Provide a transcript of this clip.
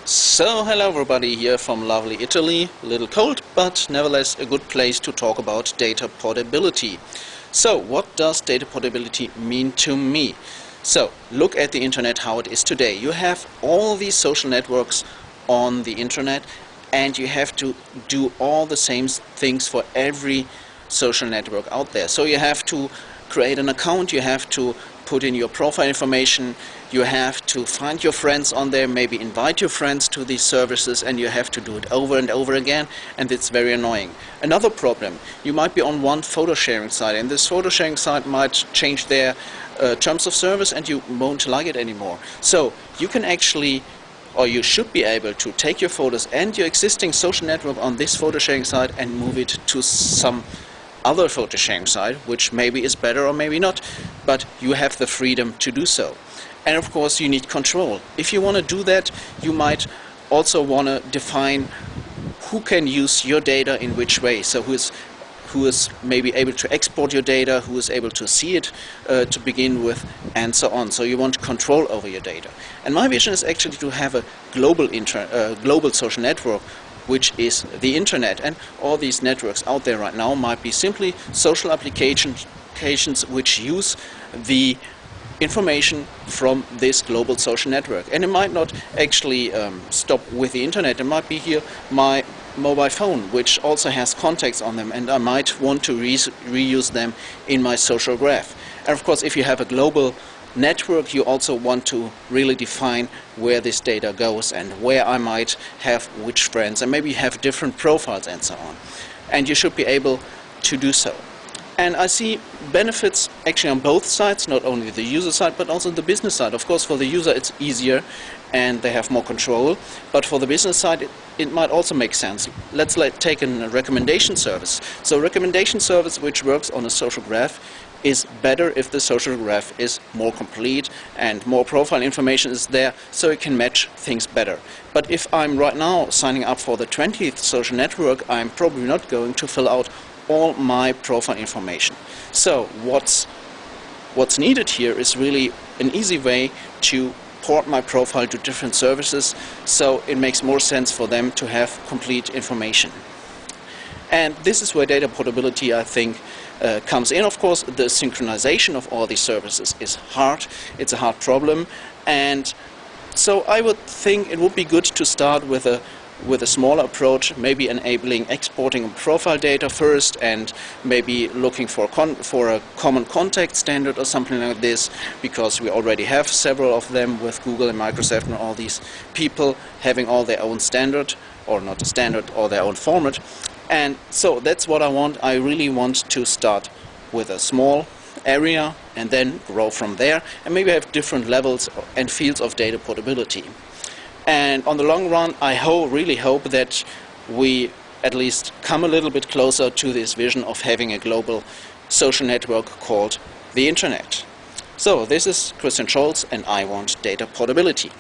So hello everybody, here from lovely Italy. A little cold, but nevertheless a good place to talk about data portability. So what does data portability mean to me? So look at the internet how it is today. You have all these social networks on the internet and you have to do all the same things for every social network out there. So you have to create an account, you have to put in your profile information, you have to find your friends on there, maybe invite your friends to these services, and you have to do it over and over again, and it's very annoying. Another problem, you might be on one photo sharing site, and this photo sharing site might change their terms of service and you won't like it anymore. So you can actually, or you should be able to take your photos and your existing social network on this photo sharing site and move it to some other photo sharing site, which maybe is better or maybe not, but you have the freedom to do so. And of course you need control. If you want to do that, you might also want to define who can use your data in which way. So who is maybe able to export your data, who is able to see it to begin with, and so on. So you want control over your data. And my vision is actually to have a global social network, which is the internet. And all these networks out there right now might be simply social applications which use the information from this global social network. And it might not actually stop with the internet. It might be here my mobile phone, which also has contacts on them, and I might want to reuse them in my social graph. And of course, if you have a global network, you also want to really define where this data goes and where I might have which friends, and maybe have different profiles and so on. And you should be able to do so. And I see benefits actually on both sides, not only the user side but also the business side. Of course, for the user it's easier and they have more control, but for the business side it might also make sense. Let's take a recommendation service. So recommendation service which works on a social graph is better if the social graph is more complete and more profile information is there, so it can match things better. But if I'm right now signing up for the 20th social network, I'm probably not going to fill out all my profile information. So what's needed here is really an easy way to port my profile to different services, so it makes more sense for them to have complete information. And this is where data portability, I think, comes in. Of course, the synchronization of all these services is hard. It's a hard problem, and so I would think it would be good to start with a smaller approach, maybe enabling exporting profile data first, and maybe looking for a common contact standard or something like this, because we already have several of them with Google and Microsoft and all these people having all their own standard, or not a standard, or their own format. And so that's what I want. I really want to start with a small area and then grow from there, and maybe have different levels and fields of data portability. And on the long run, I really hope that we at least come a little bit closer to this vision of having a global social network called the Internet. So this is Christian Scholz, and I want data portability.